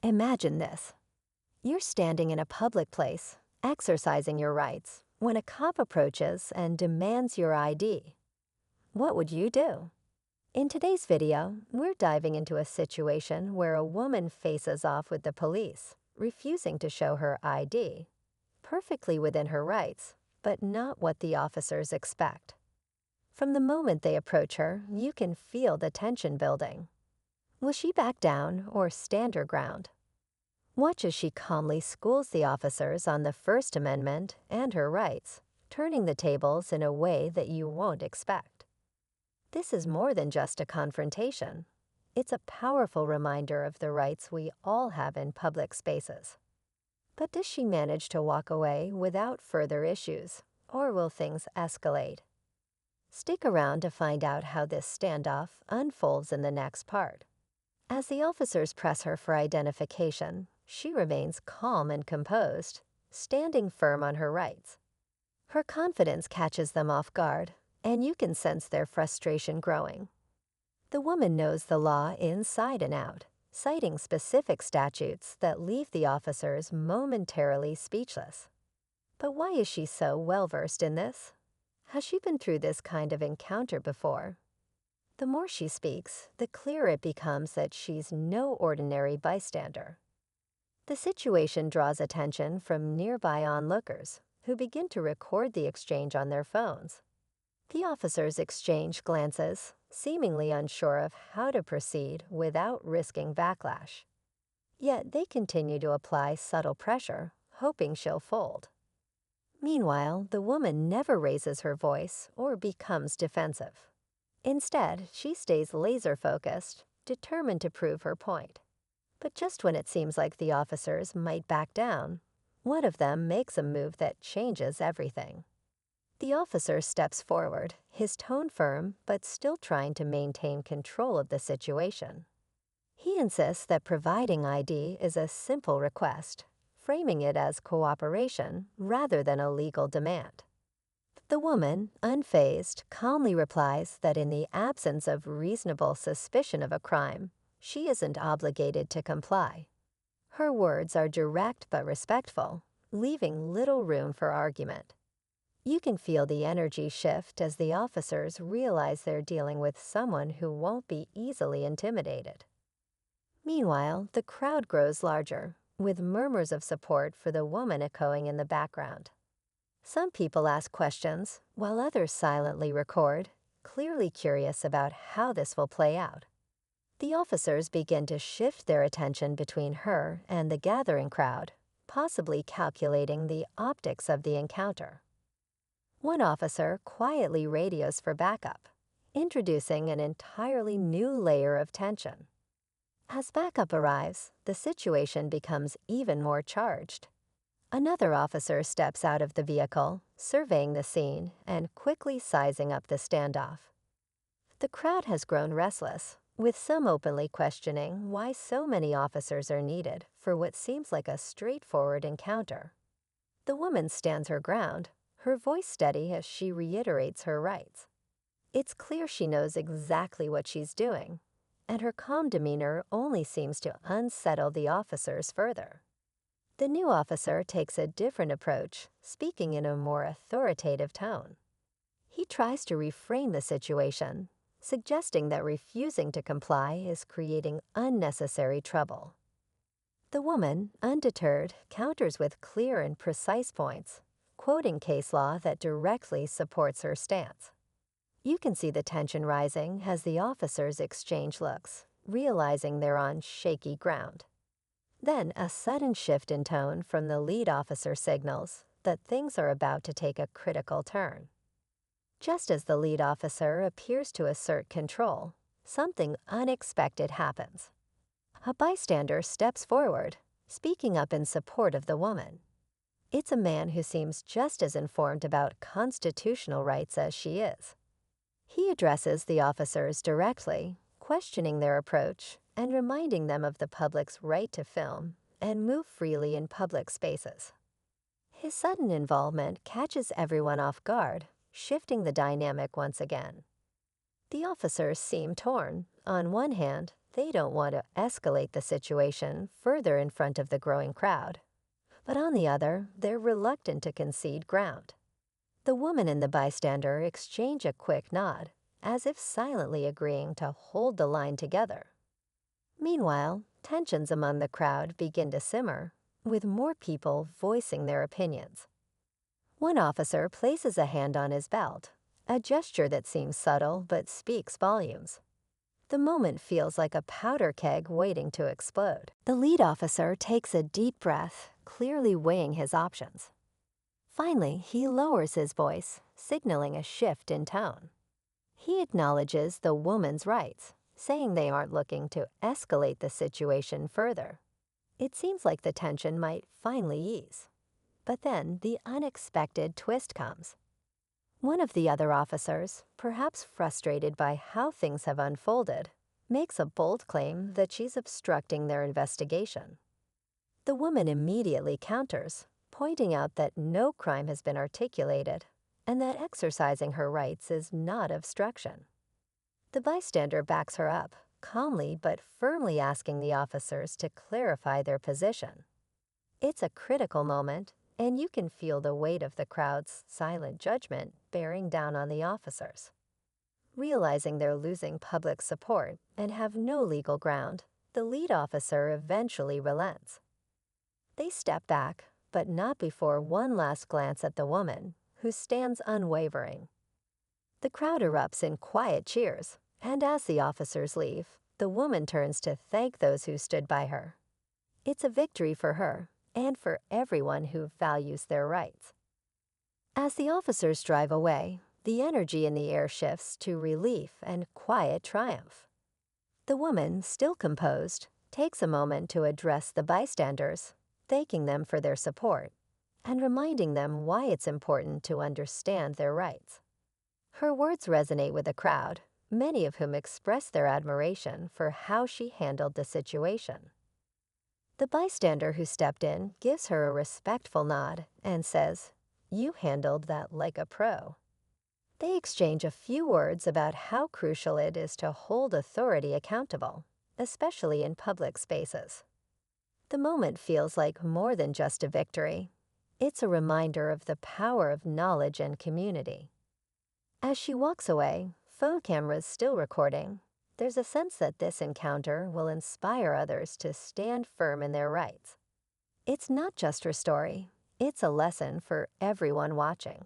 Imagine this. You're standing in a public place, exercising your rights, when a cop approaches and demands your ID. What would you do? In today's video, we're diving into a situation where a woman faces off with the police, refusing to show her ID. Perfectly within her rights, but not what the officers expect. From the moment they approach her, you can feel the tension building. Will she back down or stand her ground? Watch as she calmly schools the officers on the First Amendment and her rights, turning the tables in a way that you won't expect. This is more than just a confrontation. It's a powerful reminder of the rights we all have in public spaces. But does she manage to walk away without further issues, or will things escalate? Stick around to find out how this standoff unfolds in the next part. As the officers press her for identification, she remains calm and composed, standing firm on her rights. Her confidence catches them off guard, and you can sense their frustration growing. The woman knows the law inside and out, citing specific statutes that leave the officers momentarily speechless. But why is she so well-versed in this? Has she been through this kind of encounter before? The more she speaks, the clearer it becomes that she's no ordinary bystander. The situation draws attention from nearby onlookers, who begin to record the exchange on their phones. The officers exchange glances, seemingly unsure of how to proceed without risking backlash. Yet they continue to apply subtle pressure, hoping she'll fold. Meanwhile, the woman never raises her voice or becomes defensive. Instead, she stays laser-focused, determined to prove her point. But just when it seems like the officers might back down, one of them makes a move that changes everything. The officer steps forward, his tone firm but still trying to maintain control of the situation. He insists that providing ID is a simple request, framing it as cooperation rather than a legal demand. The woman, unfazed, calmly replies that in the absence of reasonable suspicion of a crime, she isn't obligated to comply. Her words are direct but respectful, leaving little room for argument. You can feel the energy shift as the officers realize they're dealing with someone who won't be easily intimidated. Meanwhile, the crowd grows larger, with murmurs of support for the woman echoing in the background. Some people ask questions, while others silently record, clearly curious about how this will play out. The officers begin to shift their attention between her and the gathering crowd, possibly calculating the optics of the encounter. One officer quietly radios for backup, introducing an entirely new layer of tension. As backup arrives, the situation becomes even more charged. Another officer steps out of the vehicle, surveying the scene and quickly sizing up the standoff. The crowd has grown restless, with some openly questioning why so many officers are needed for what seems like a straightforward encounter. The woman stands her ground, her voice steady as she reiterates her rights. It's clear she knows exactly what she's doing, and her calm demeanor only seems to unsettle the officers further. The new officer takes a different approach, speaking in a more authoritative tone. He tries to reframe the situation, suggesting that refusing to comply is creating unnecessary trouble. The woman, undeterred, counters with clear and precise points, quoting case law that directly supports her stance. You can see the tension rising as the officers exchange looks, realizing they're on shaky ground. Then a sudden shift in tone from the lead officer signals that things are about to take a critical turn. Just as the lead officer appears to assert control, something unexpected happens. A bystander steps forward, speaking up in support of the woman. It's a man who seems just as informed about constitutional rights as she is. He addresses the officers directly, questioning their approach and reminding them of the public's right to film and move freely in public spaces. His sudden involvement catches everyone off guard, shifting the dynamic once again. The officers seem torn. On one hand, They don't want to escalate the situation further in front of the growing crowd. But on the other, they're reluctant to concede ground. The woman and the bystander exchange a quick nod, as if silently agreeing to hold the line together. Meanwhile, tensions among the crowd begin to simmer, with more people voicing their opinions. One officer places a hand on his belt, a gesture that seems subtle but speaks volumes. The moment feels like a powder keg waiting to explode. The lead officer takes a deep breath, clearly weighing his options. Finally, he lowers his voice, signaling a shift in tone. He acknowledges the woman's rights, saying they aren't looking to escalate the situation further. It seems like the tension might finally ease. But then the unexpected twist comes. One of the other officers, perhaps frustrated by how things have unfolded, makes a bold claim that she's obstructing their investigation. The woman immediately counters, pointing out that no crime has been articulated and that exercising her rights is not obstruction. The bystander backs her up, calmly but firmly asking the officers to clarify their position. It's a critical moment, and you can feel the weight of the crowd's silent judgment bearing down on the officers. Realizing they're losing public support and have no legal ground, the lead officer eventually relents. They step back, but not before one last glance at the woman, who stands unwavering. The crowd erupts in quiet cheers, and as the officers leave, the woman turns to thank those who stood by her. It's a victory for her, and for everyone who values their rights. As the officers drive away, the energy in the air shifts to relief and quiet triumph. The woman, still composed, takes a moment to address the bystanders, thanking them for their support, and reminding them why it's important to understand their rights. Her words resonate with the crowd, many of whom express their admiration for how she handled the situation. The bystander who stepped in gives her a respectful nod and says, "You handled that like a pro." They exchange a few words about how crucial it is to hold authority accountable, especially in public spaces. The moment feels like more than just a victory. It's a reminder of the power of knowledge and community. As she walks away, phone cameras still recording, there's a sense that this encounter will inspire others to stand firm in their rights. It's not just her story, it's a lesson for everyone watching.